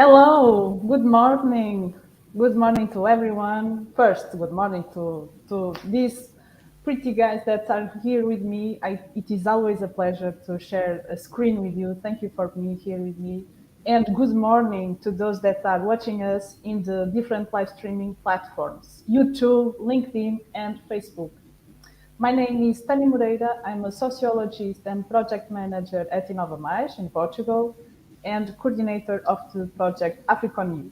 Hello, good morning. Good morning to everyone. First, good morning to these pretty guys that are here with me. It is always a pleasure to share a screen with you. Thank you for being here with me. And good morning to those that are watching us in the different live streaming platforms, YouTube, LinkedIn, and Facebook. My name is Tânia Moreira. I'm a sociologist and project manager at Inova Mais in Portugal and coordinator of the project AfriConEU.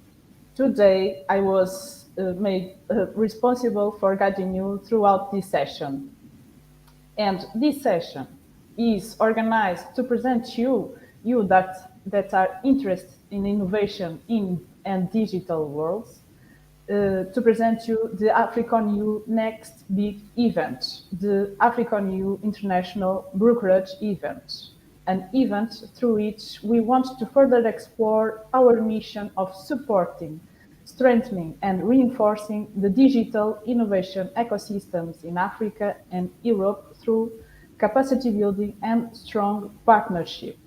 Today, I was made responsible for guiding you throughout this session. And this session is organized to present you that are interested in innovation in and digital worlds, to present you the AfriConEU next big event, the AfriConEU International Brokerage event, an event through which we want to further explore our mission of supporting, strengthening and reinforcing the digital innovation ecosystems in Africa and Europe through capacity building and strong partnership.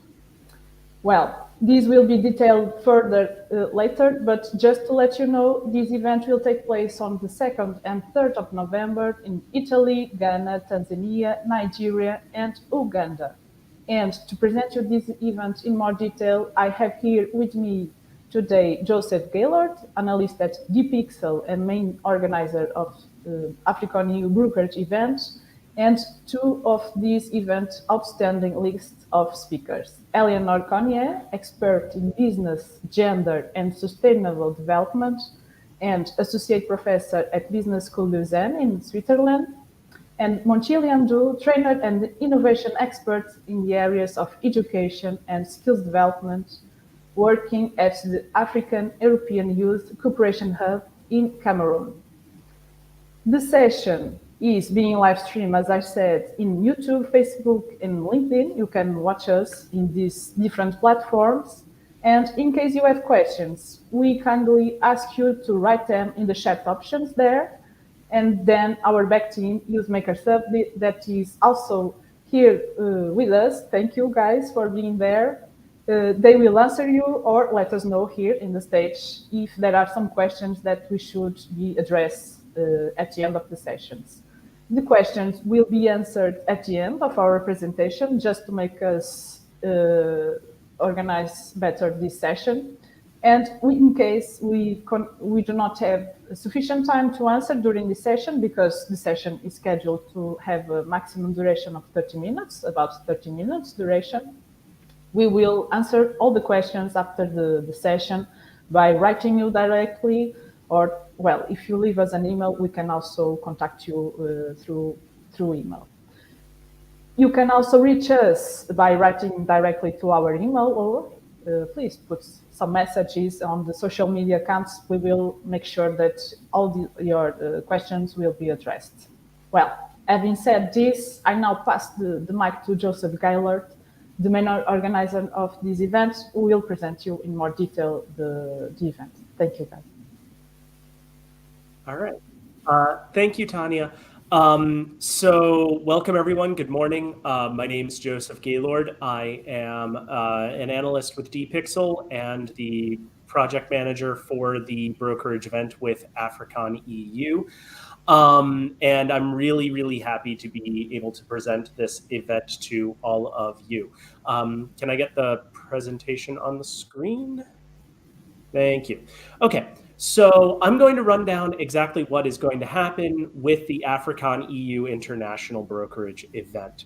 Well, this will be detailed further later, but just to let you know, this event will take place on the 2nd and 3rd of November in Italy, Ghana, Tanzania, Nigeria, and Uganda. And to present you this event in more detail, I have here with me today Joseph Gaylord, analyst at dpixel and main organizer of AfriConEU Brokerage event, and two of these events' outstanding list of speakers. Eleanor Connier, expert in business, gender, and sustainable development, and associate professor at Business School Lausanne in Switzerland, and Monchilian Du, trainer and innovation expert in the areas of education and skills development, working at the African European Youth Cooperation Hub in Cameroon. The session is being live streamed, as I said, in YouTube, Facebook, and LinkedIn. You can watch us in these different platforms. And in case you have questions, we kindly ask you to write them in the chat options there. And then our back team, Youth Makers Hub, that is also here with us. Thank you guys for being there. They will answer you or let us know here in the stage if there are some questions that we should be addressed at the end of the sessions. The questions will be answered at the end of our presentation, just to make us organize better this session. And in case we do not have sufficient time to answer during the session, because the session is scheduled to have a maximum duration of 30 minutes, about 30 minutes duration, we will answer all the questions after the session by writing you directly, or, well, if you leave us an email, we can also contact you through email. You can also reach us by writing directly to our email, or please put some messages on the social media accounts. We will make sure that all your questions will be addressed. Well, having said this, I now pass the mic to Joseph Gaylord, the main organizer of this event, who will present you in more detail the event. Thank you, guys. All right. Thank you, Tanya. So welcome, everyone. Good morning. My name is Joseph Gaylord. I am an analyst with dpixel and the project manager for the brokerage event with AfriConEU. And I'm really, really happy to be able to present this event to all of you. Can I get the presentation on the screen? Thank you. Okay, so I'm going to run down exactly what is going to happen with the AfriConEU International Brokerage event.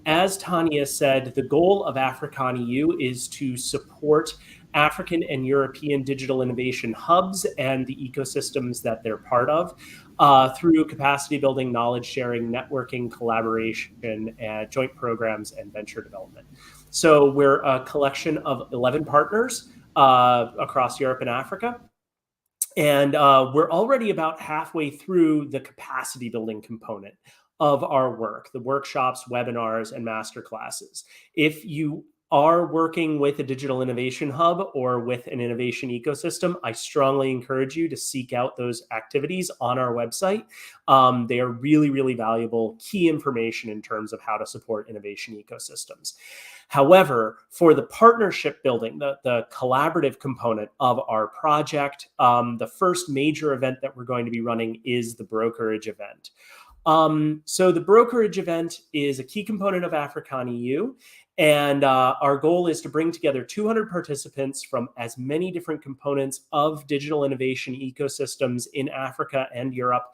As Tanya said, the goal of AfriConEU is to support African and European digital innovation hubs and the ecosystems that they're part of through capacity building, knowledge sharing, networking, collaboration, and joint programs and venture development. So we're a collection of 11 partners across Europe and Africa. And we're already about halfway through the capacity building component of our work, the workshops, webinars, and masterclasses. If you are working with a digital innovation hub or with an innovation ecosystem, I strongly encourage you to seek out those activities on our website. They are really, really valuable, key information in terms of how to support innovation ecosystems. However, for the partnership building, the collaborative component of our project, the first major event that we're going to be running is the Brokerage event. So the Brokerage event is a key component of AfriConEU, and our goal is to bring together 200 participants from as many different components of digital innovation ecosystems in Africa and Europe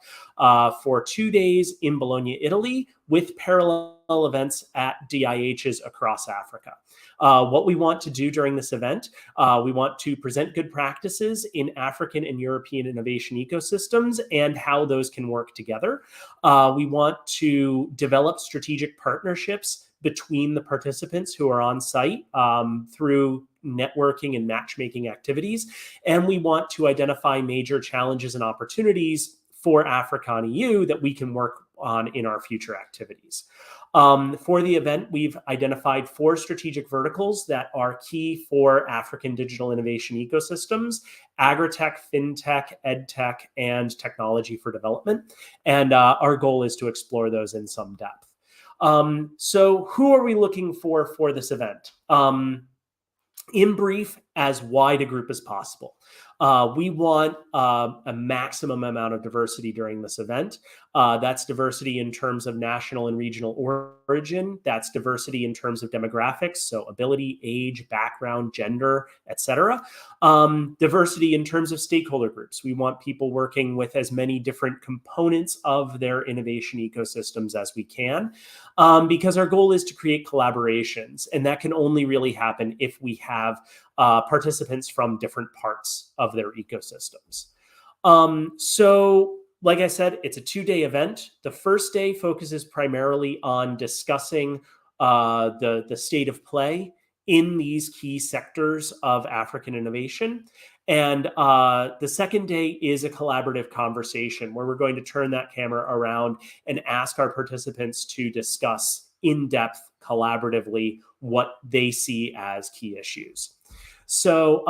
for 2 days in Bologna, Italy, with parallel events at DIHs across Africa. What we want to do during this event, we want to present good practices in African and European innovation ecosystems and how those can work together. We want to develop strategic partnerships between the participants who are on site through networking and matchmaking activities. And we want to identify major challenges and opportunities for AfriConEU that we can work on in our future activities. For the event, we've identified 4 strategic verticals that are key for African digital innovation ecosystems: agritech, fintech, edtech, and technology for development. And our goal is to explore those in some depth. So who are we looking for this event? In brief, as wide a group as possible. We want a maximum amount of diversity during this event. That's diversity in terms of national and regional origin. That's diversity in terms of demographics, so ability, age, background, gender, etc. Diversity in terms of stakeholder groups. We want people working with as many different components of their innovation ecosystems as we can, because our goal is to create collaborations, and that can only really happen if we have participants from different parts of their ecosystems. So, like I said, it's a 2-day event. The first day focuses primarily on discussing the state of play in these key sectors of African innovation. And the second day is a collaborative conversation where we're going to turn that camera around and ask our participants to discuss in depth, collaboratively, what they see as key issues. So,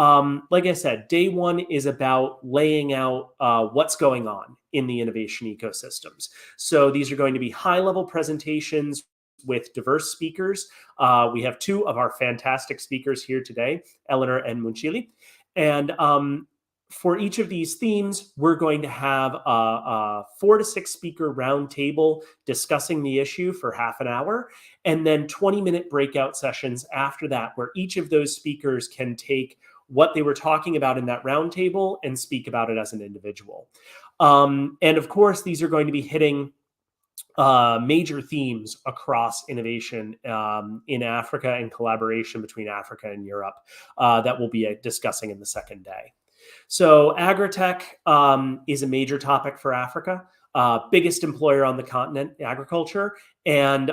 like I said, day 1 is about laying out what's going on in the innovation ecosystems. So these are going to be high-level presentations with diverse speakers. We have 2 of our fantastic speakers here today, Eleanor and Munchili. And for each of these themes, we're going to have a 4 to 6 speaker roundtable discussing the issue for half an hour, and then 20-minute breakout sessions after that, where each of those speakers can take what they were talking about in that roundtable and speak about it as an individual. And of course, these are going to be hitting major themes across innovation in Africa and collaboration between Africa and Europe that we'll be discussing in the second day. So agritech is a major topic for Africa. Biggest employer on the continent, agriculture. And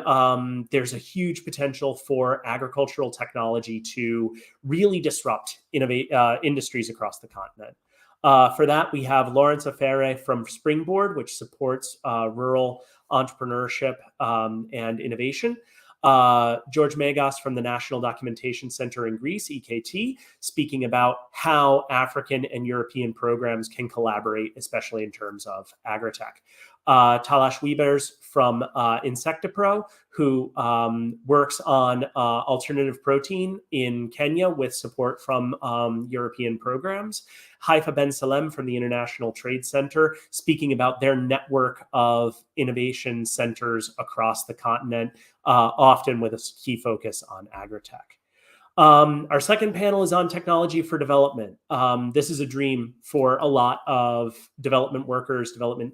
there's a huge potential for agricultural technology to really disrupt industries across the continent. For that, we have Lawrence Afere from Springboard, which supports rural entrepreneurship and innovation. George Megos from the National Documentation Center in Greece, EKT, speaking about how African and European programs can collaborate, especially in terms of agritech. Talash Wiebers from Insectipro, who works on alternative protein in Kenya with support from European programs. Haifa Ben Salem from the International Trade Center, speaking about their network of innovation centers across the continent, often with a key focus on agritech. Our second panel is on technology for development. This is a dream for a lot of development workers, development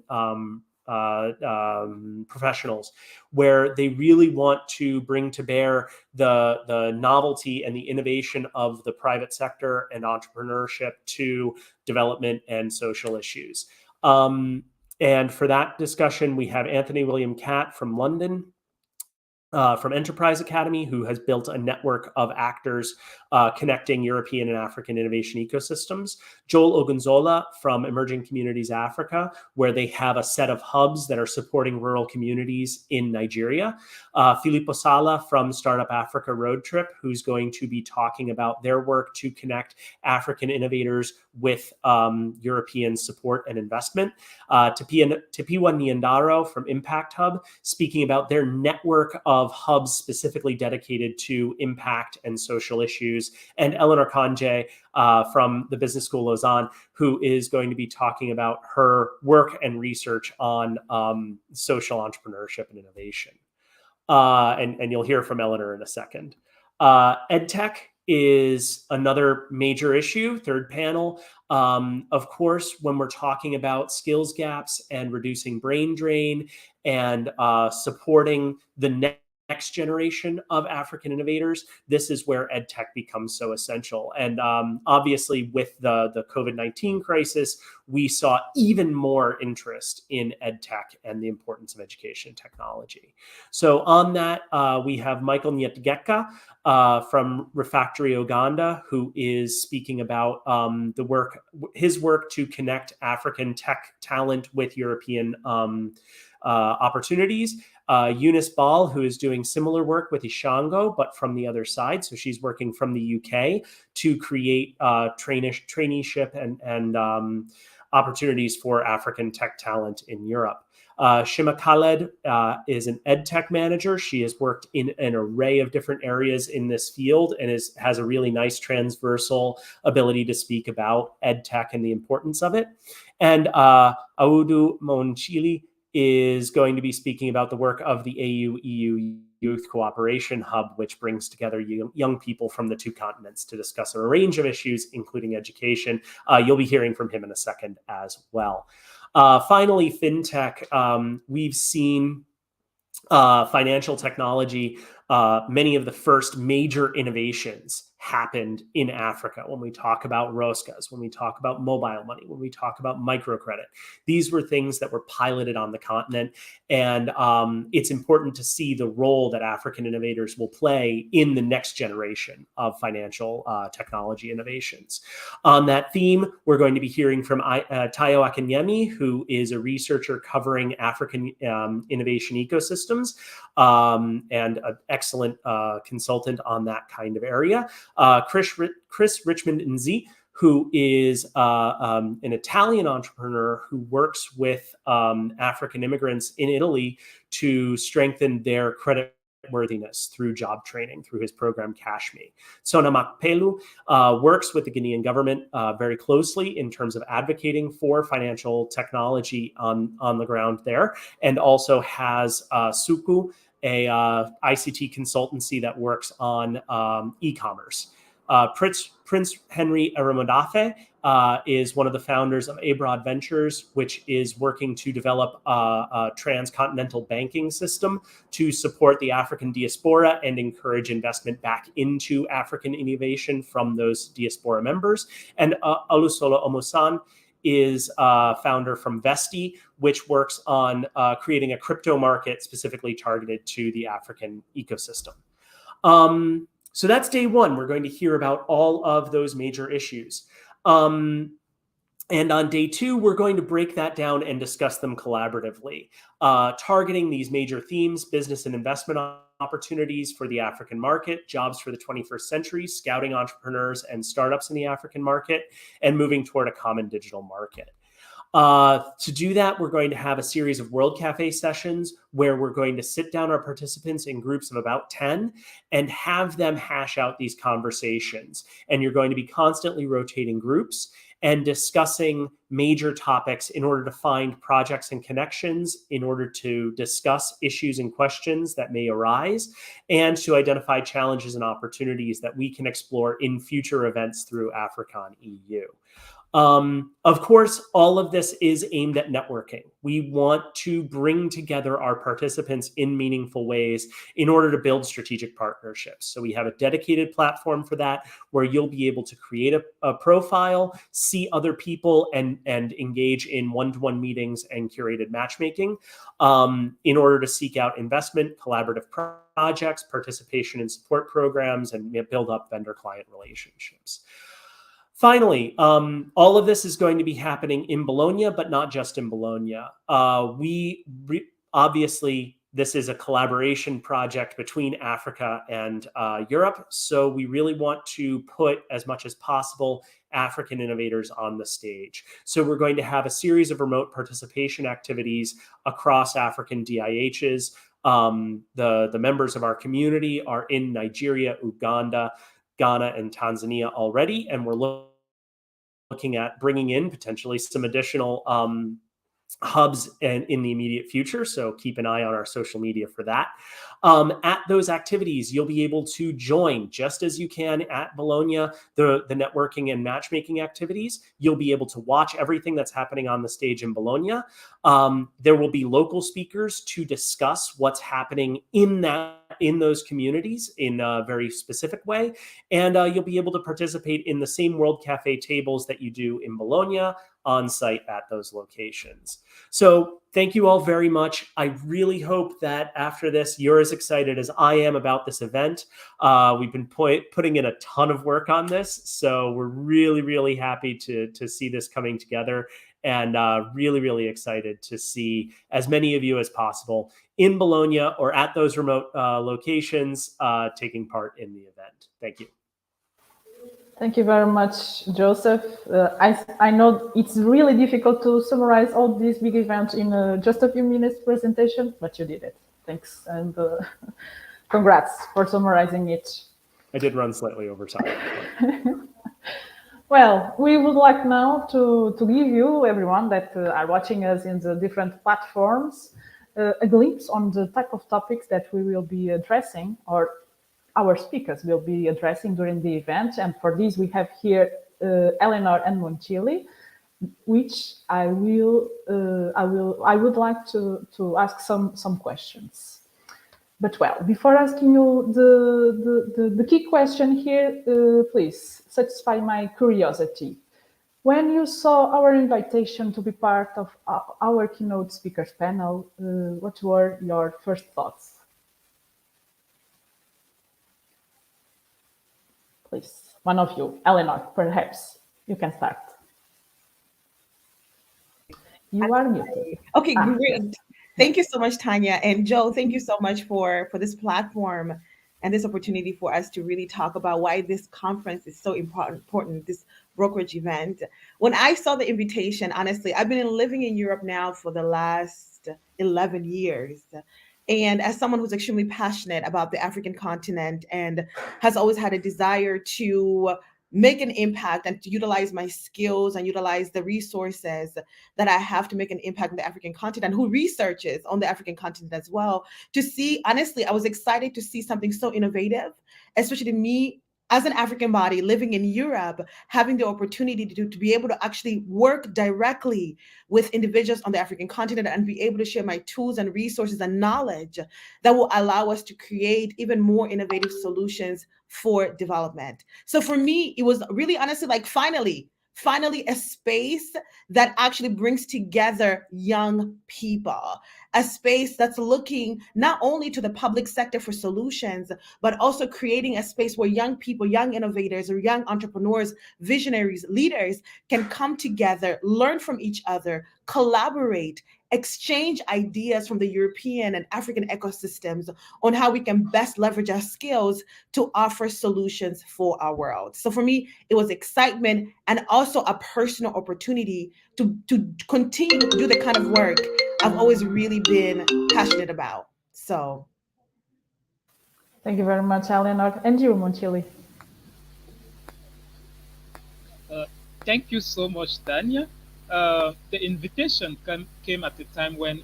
professionals, where they really want to bring to bear the novelty and the innovation of the private sector and entrepreneurship to development and social issues. And for that discussion, we have Anthony William Catt from London, from Enterprise Academy, who has built a network of actors connecting European and African innovation ecosystems. Joel Ogunzola from Emerging Communities Africa, where they have a set of hubs that are supporting rural communities in Nigeria. Filippo Sala from Startup Africa Road Trip, who's going to be talking about their work to connect African innovators with European support and investment. Tapiwa Nyandaro from Impact Hub, speaking about their network of hubs specifically dedicated to impact and social issues. And Eleanor Kanje from the Business School Lausanne, who is going to be talking about her work and research on social entrepreneurship and innovation. And you'll hear from Eleanor in a second. EdTech is another major issue, third panel. Of course, when we're talking about skills gaps and reducing brain drain and supporting the next generation of African innovators, this is where EdTech becomes so essential. And obviously, with the COVID-19 crisis, we saw even more interest in EdTech and the importance of education and technology. So on that, we have Michael Nyetgeka from Refactory Uganda, who is speaking about his work to connect African tech talent with European opportunities. Eunice Ball, who is doing similar work with Ishango, but from the other side. So she's working from the UK to create traineeship and opportunities for African tech talent in Europe. Shima Khaled is an EdTech manager. She has worked in an array of different areas in this field and has a really nice transversal ability to speak about EdTech and the importance of it. And Audu Monchili is going to be speaking about the work of the AU-EU Youth Cooperation Hub, which brings together young people from the two continents to discuss a range of issues, including education. You'll be hearing from him in a second as well. Finally, FinTech. We've seen financial technology, many of the first major innovations happened in Africa. When we talk about Roscas, when we talk about mobile money, when we talk about microcredit, these were things that were piloted on the continent. And it's important to see the role that African innovators will play in the next generation of financial technology innovations. On that theme, we're going to be hearing from Tayo Akinyemi, who is a researcher covering African innovation ecosystems and an excellent consultant on that kind of area. Chris Richmond Nzi, who is an Italian entrepreneur who works with African immigrants in Italy to strengthen their credit worthiness through job training through his program Cash Me. Sona Makpelu works with the Guinean government very closely in terms of advocating for financial technology on the ground there, and also has Suku, a ICT consultancy that works on e-commerce. Prince Henry Aramodafe is one of the founders of Abroad Ventures, which is working to develop a transcontinental banking system to support the African diaspora and encourage investment back into African innovation from those diaspora members. And Olusola Omosan is a founder from Vesti, which works on creating a crypto market specifically targeted to the African ecosystem. So that's day one. We're going to hear about all of those major issues. And on day two, we're going to break that down and discuss them collaboratively, targeting these major themes: business and investment opportunities for the African market, jobs for the 21st century, scouting entrepreneurs and startups in the African market, and moving toward a common digital market. To do that, we're going to have a series of World Cafe sessions where we're going to sit down our participants in groups of about 10 and have them hash out these conversations. And you're going to be constantly rotating groups and discussing major topics in order to find projects and connections, in order to discuss issues and questions that may arise, and to identify challenges and opportunities that we can explore in future events through AfriConEU. Of course, all of this is aimed at networking. We want to bring together our participants in meaningful ways in order to build strategic partnerships. So we have a dedicated platform for that, where you'll be able to create a profile, see other people, and engage in one-to-one meetings and curated matchmaking in order to seek out investment, collaborative projects, participation in support programs, and build up vendor-client relationships. Finally, all of this is going to be happening in Bologna, but not just in Bologna. Obviously, this is a collaboration project between Africa and Europe. So we really want to put as much as possible African innovators on the stage. So we're going to have a series of remote participation activities across African DIHs. The members of our community are in Nigeria, Uganda, Ghana, and Tanzania already, and we're looking at bringing in potentially some additional hubs in the immediate future. So keep an eye on our social media for that. At those activities, you'll be able to join, just as you can at Bologna, the networking and matchmaking activities. You'll be able to watch everything that's happening on the stage in Bologna. There will be local speakers to discuss what's happening in those communities in a very specific way. And you'll be able to participate in the same World Cafe tables that you do in Bologna on site at those locations. So thank you all very much. I really hope that after this, you're as excited as I am about this event. We've been putting in a ton of work on this. So we're really, really happy to see this coming together, and really, really excited to see as many of you as possible in Bologna or at those remote locations taking part in the event. Thank you. Thank you very much, Joseph. I know it's really difficult to summarize all these big events in just a few minutes presentation, but you did it. Thanks, and congrats for summarizing it. I did run slightly over time. Well, we would like now to give you, everyone that are watching us in the different platforms, a glimpse on the type of topics that we will be addressing, or our speakers will be addressing during the event. And for this, we have here Eleanor and Montili, which I would like to ask some questions. But well, before asking you the key question here, please satisfy my curiosity. When you saw our invitation to be part of our keynote speakers panel, what were your first thoughts? Please, one of you, Eleanor, perhaps you can start. You are muted. Okay, great. Thank you so much, Tanya. And Joe, thank you so much for this platform and this opportunity for us to really talk about why this conference is so important, this brokerage event. When I saw the invitation, honestly, I've been living in Europe now for the last 11 years. And as someone who's extremely passionate about the African continent and has always had a desire to make an impact and to utilize my skills and utilize the resources that I have to make an impact on the African continent, who researches on the African continent as well, to see, honestly, I was excited to see something so innovative, especially me as an African body living in Europe, having the opportunity to be able to actually work directly with individuals on the African continent and be able to share my tools and resources and knowledge that will allow us to create even more innovative solutions for development. So for me, it was really honestly like finally a space that actually brings together young people, a space that's looking not only to the public sector for solutions, but also creating a space where young people, young innovators, or young entrepreneurs, visionaries, leaders can come together, learn from each other, collaborate, exchange ideas from the European and African ecosystems on how we can best leverage our skills to offer solutions for our world. So for me, it was excitement and also a personal opportunity to continue to do the kind of work I've always really been passionate about. So. Thank you very much, Eleanor. And you, Montili? Thank you so much, Tanya. The invitation came at a time when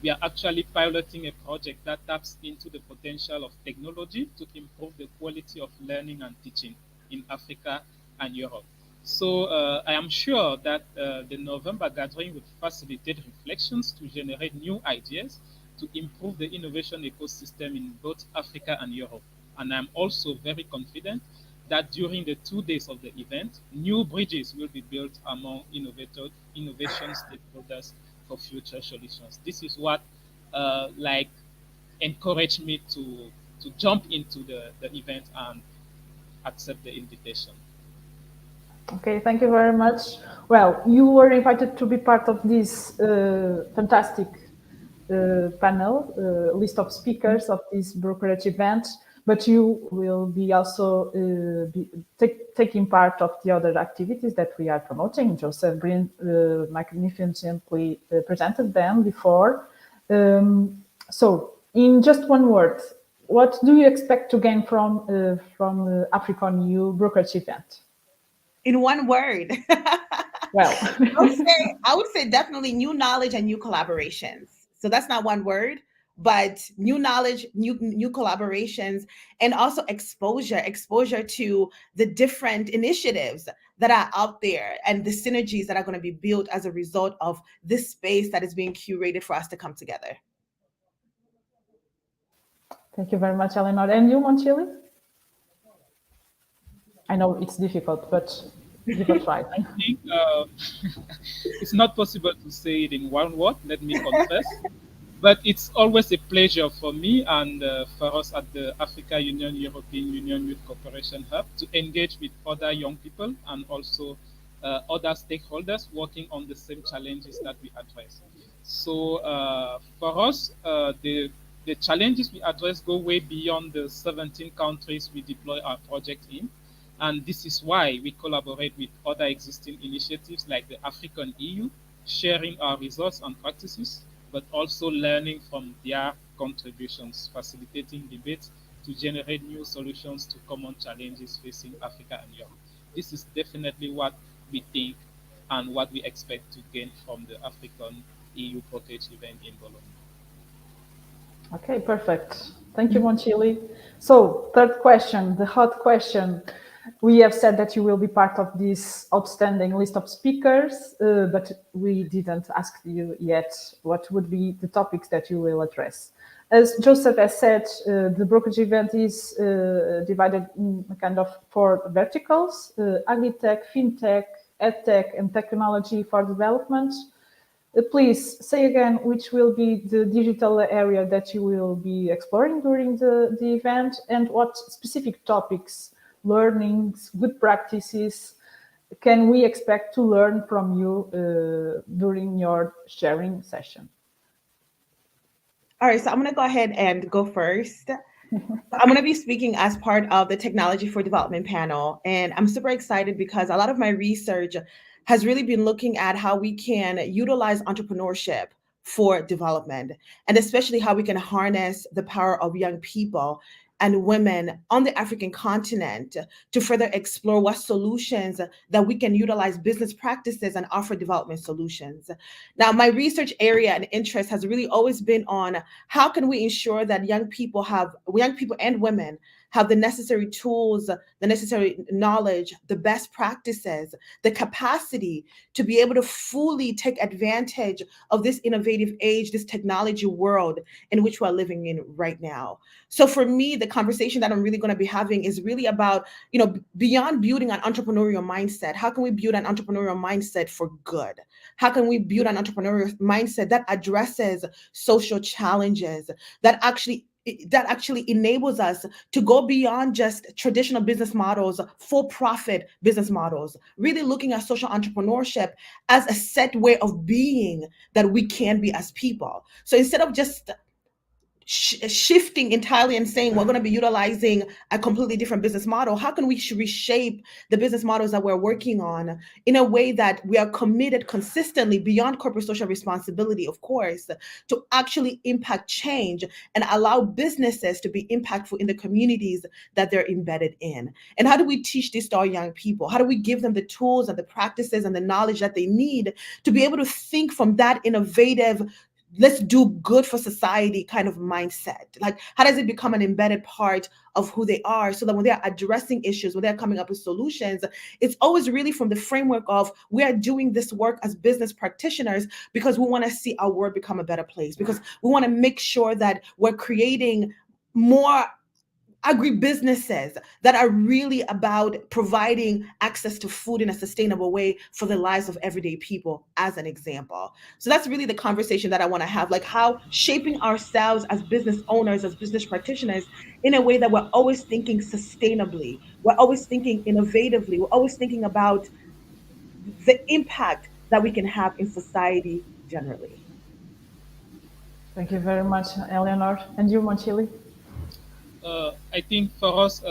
we are actually piloting a project that taps into the potential of technology to improve the quality of learning and teaching in Africa and Europe. So I am sure that the November gathering will facilitate reflections to generate new ideas to improve the innovation ecosystem in both Africa and Europe. And I'm also very confident that during the 2 days of the event, new bridges will be built among innovation stakeholders for future solutions. This is what like encouraged me to jump into the event and accept the invitation. Okay, thank you very much. Well, you were invited to be part of this fantastic panel, list of speakers of this brokerage event, but you will be also taking part of the other activities that we are promoting. Joseph magnificently presented them before. So, in just one word, what do you expect to gain from AfriConEU brokerage event? In one word. Well, I would say definitely new knowledge and new collaborations. So that's not one word, but new knowledge, new collaborations, and also exposure to the different initiatives that are out there and the synergies that are going to be built as a result of this space that is being curated for us to come together. thank you very much, Eleanor. And you, Monchili? I know it's difficult, but give a try. I think it's not possible to say it in one word, let me confess. But it's always a pleasure for me and for us at the Africa Union European Union Youth Cooperation Hub to engage with other young people and also other stakeholders working on the same challenges that we address. So for us, the challenges we address go way beyond the 17 countries we deploy our project in. And this is why we collaborate with other existing initiatives like the African EU, sharing our results and practices, but also learning from their contributions, facilitating debates to generate new solutions to common challenges facing Africa and Europe. This is definitely what we think and what we expect to gain from the African EU Brokerage event in Bologna. Okay, perfect. Thank you, Monchili. So, third question, the hot question. We have said that you will be part of this outstanding list of speakers, but we didn't ask you yet what would be the topics that you will address. As Joseph has said, the brokerage event is divided in kind of 4 verticals, agri-tech, fintech, edtech, and technology for development. Please say again which will be the digital area that you will be exploring during the event and what specific topics, learnings, good practices can we expect to learn from you during your sharing session? All right, so I'm going to go ahead and go first. I'm going to be speaking as part of the Technology for Development panel, and I'm super excited because a lot of my research has really been looking at how we can utilize entrepreneurship for development, and especially how we can harness the power of young people and women on the African continent to further explore what solutions that we can utilize business practices and offer development solutions. Now, my research area and interest has really always been on how can we ensure that young people and women have the necessary tools, the necessary knowledge, the best practices, the capacity to be able to fully take advantage of this innovative age, this technology world in which we're living in right now. So for me, the conversation that I'm really going to be having is really about, beyond building an entrepreneurial mindset, how can we build an entrepreneurial mindset for good? How can we build an entrepreneurial mindset that addresses social challenges, that actually enables us to go beyond just traditional business models, for-profit business models, really looking at social entrepreneurship as a set way of being that we can be as people. So instead of just shifting entirely and saying we're going to be utilizing a completely different business model, how can we reshape the business models that we're working on in a way that we are committed consistently beyond corporate social responsibility, of course, to actually impact change and allow businesses to be impactful in the communities that they're embedded in? And how do we teach this to our young people? How do we give them the tools and the practices and the knowledge that they need to be able to think from that innovative let's do good for society kind of mindset? Like, how does it become an embedded part of who they are, so that when they're addressing issues, when they're coming up with solutions, it's always really from the framework of, we are doing this work as business practitioners because we want to see our world become a better place, because we want to make sure that we're creating more agribusinesses that are really about providing access to food in a sustainable way for the lives of everyday people, as an example. So that's really the conversation that I want to have, like how shaping ourselves as business owners, as business practitioners, in a way that we're always thinking sustainably, we're always thinking innovatively, we're always thinking about the impact that we can have in society generally. Thank you very much, Eleanor. And you, Monchili? I think for us,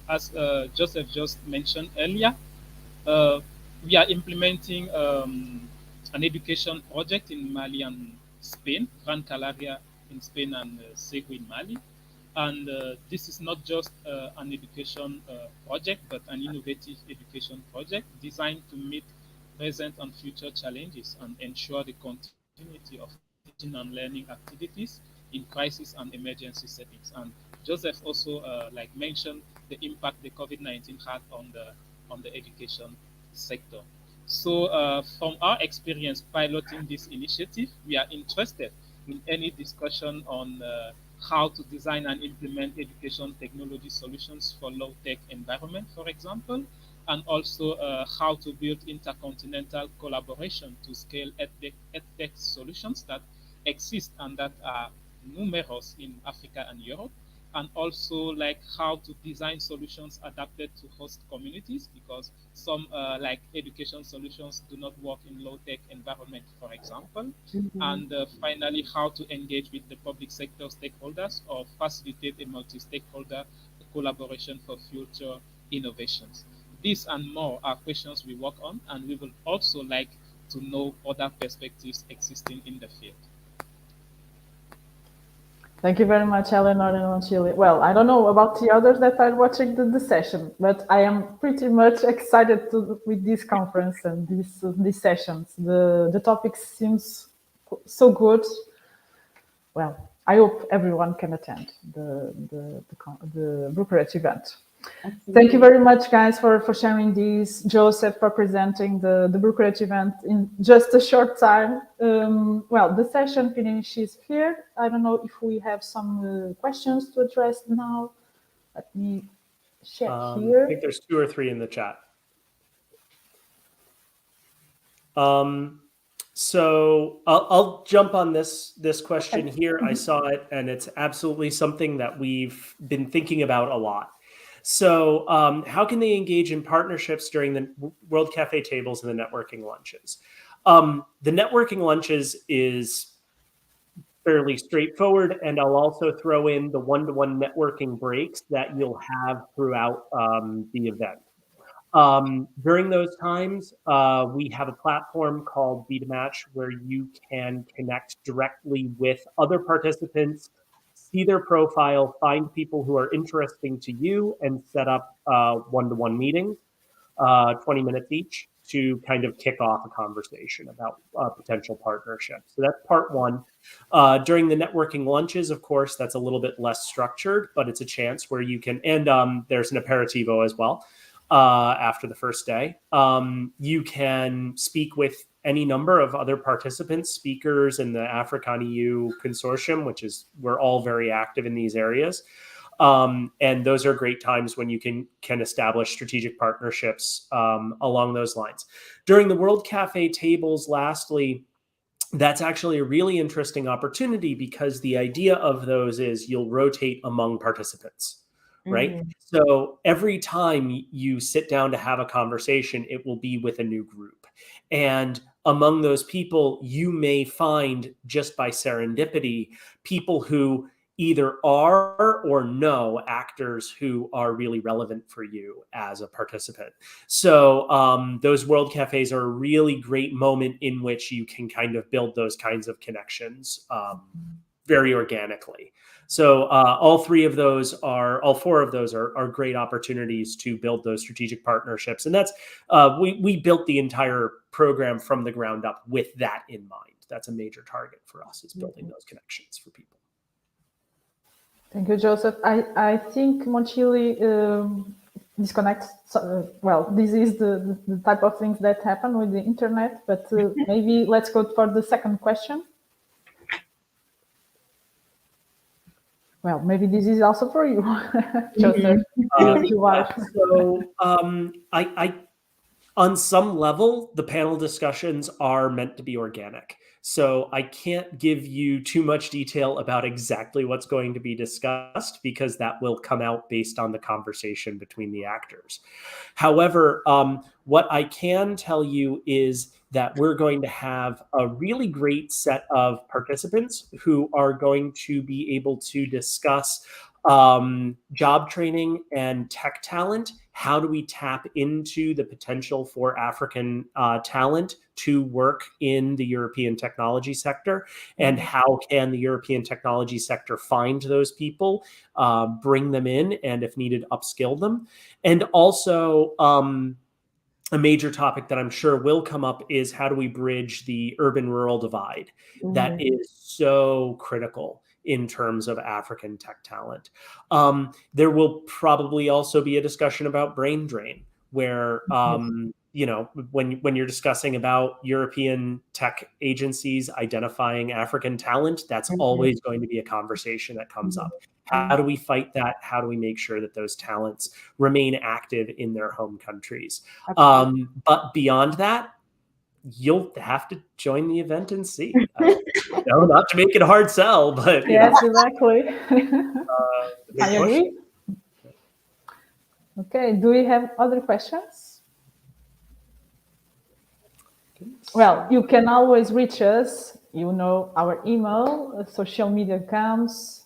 as Joseph just mentioned earlier, uh, we are implementing an education project in Mali and Spain, Gran Canaria in Spain and Segu in Mali. And this is not just an education project, but an innovative education project designed to meet present and future challenges and ensure the continuity of teaching and learning activities in crisis and emergency settings. And Joseph also like mentioned the impact the COVID-19 had on the education sector. So from our experience piloting this initiative, we are interested in any discussion on how to design and implement education technology solutions for low-tech environment, for example, and also how to build intercontinental collaboration to scale edtech solutions that exist and that are numerous in Africa and Europe, and also like how to design solutions adapted to host communities, because some like education solutions do not work in low-tech environment, for example. And finally, how to engage with the public sector stakeholders or facilitate a multi-stakeholder collaboration for future innovations. These and more are questions we work on, and we will also like to know other perspectives existing in the field. Thank you very much, Eleanor and Monchili. Well, I don't know about the others that are watching the session, but I am pretty much excited with this conference and these sessions. The topic seems so good. Well, I hope everyone can attend the Brokerage event. Absolutely. Thank you very much, guys, for sharing these. Joseph, for presenting the Brokerage event in just a short time. Well, the session finishes here. I don't know if we have some questions to address now. Let me check here. I think there's 2 or 3 in the chat. So I'll jump on this question here. I saw it, and it's absolutely something that we've been thinking about a lot. So how can they engage in partnerships during the World Cafe tables and the networking lunches? The networking lunches is fairly straightforward, and I'll also throw in the one-to-one networking breaks that you'll have throughout the event. During those times, we have a platform called Be to Match where you can connect directly with other participants, see their profile, find people who are interesting to you, and set up one-to-one meetings, 20 minutes each, to kind of kick off a conversation about potential partnerships. So that's part one. During the networking lunches, of course, that's a little bit less structured, but it's a chance where you can, and there's an aperitivo as well after the first day. You can speak with any number of other participants, speakers in the AfriConEU consortium, which is, we're all very active in these areas. And those are great times when you can establish strategic partnerships along those lines. During the World Cafe tables, lastly, that's actually a really interesting opportunity because the idea of those is you'll rotate among participants, right? Mhm. So every time you sit down to have a conversation, it will be with a new group. And among those people, you may find just by serendipity, people who either are or know actors who are really relevant for you as a participant. So those World Cafes are a really great moment in which you can kind of build those kinds of connections very organically. So all four of those are great opportunities to build those strategic partnerships. And that's, we built the entire program from the ground up with that in mind. That's a major target for us, is building those connections for people. Thank you, Joseph. I think Monchili disconnects. Well, this is the type of things that happen with the internet, but maybe let's go for the second question. Well, maybe this is also for you, Joseph. So I on some level, the panel discussions are meant to be organic. So I can't give you too much detail about exactly what's going to be discussed, because that will come out based on the conversation between the actors. However, what I can tell you is that we're going to have a really great set of participants who are going to be able to discuss job training and tech talent. How do we tap into the potential for African talent to work in the European technology sector? And how can the European technology sector find those people, bring them in, and if needed, upskill them? And also, a major topic that I'm sure will come up is how do we bridge the urban-rural divide that is so critical in terms of African tech talent. There will probably also be a discussion about brain drain, where you know, when you're discussing about European tech agencies identifying African talent, that's always going to be a conversation that comes up. How do we fight that? How do we make sure that those talents remain active in their home countries? But beyond that, you'll have to join the event and see. No, not to make it a hard sell, but yes, exactly. I agree. Okay, do we have other questions? Well, you can always reach us. You know our email, social media accounts.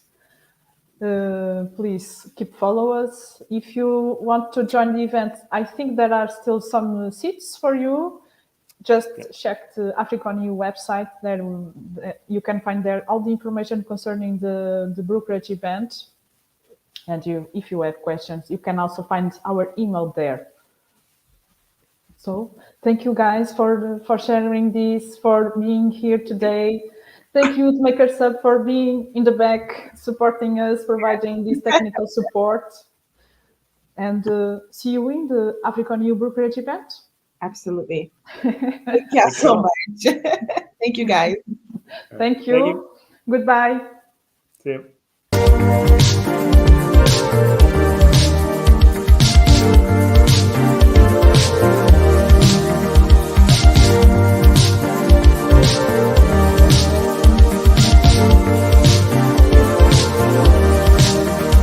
Please keep follow us. If you want to join the event, I think there are still some seats for you. Just check the AfriConEU website. There you can find there all the information concerning the Brokerage event. And if you have questions, you can also find our email there. So thank you guys for sharing this, for being here today. Thank you to MakerSub for being in the back, supporting us, providing this technical support. And see you in the AfriConEU Brokerage event. Absolutely. Thank you so much. Thank you, guys. Thank you. Goodbye. See you.